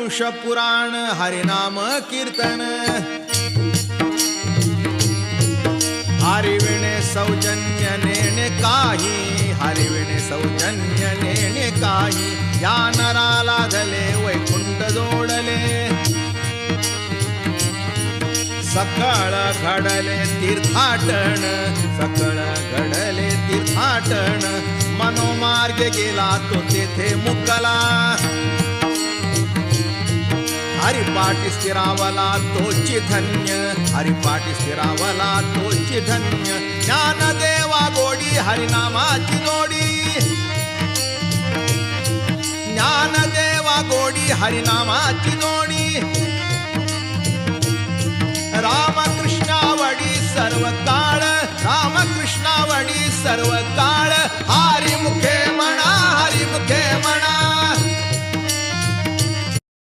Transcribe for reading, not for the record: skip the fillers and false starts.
पुरुष पुराण हरिनाम कीर्तन हरिविणे सौजन्य नेणे काही हरिविणे सौजन्य नेणे काही या नराला धले वैकुंठ जोडले सकळ घडले तीर्थाटन सकळ घडले तीर्थाटन मनोमार्ग गेला तो तेथे मुकला हरिपाठी स्थिरावला तोची धन्य हरिपाठी स्थिरावला तोची धन्य ज्ञानदेवा गोडी हरिनामाची जोडी ज्ञानदेवा गोडी हरिनामाची जोडी रामकृष्णावडी सर्व काळ रामकृष्णावडी सर्व काळ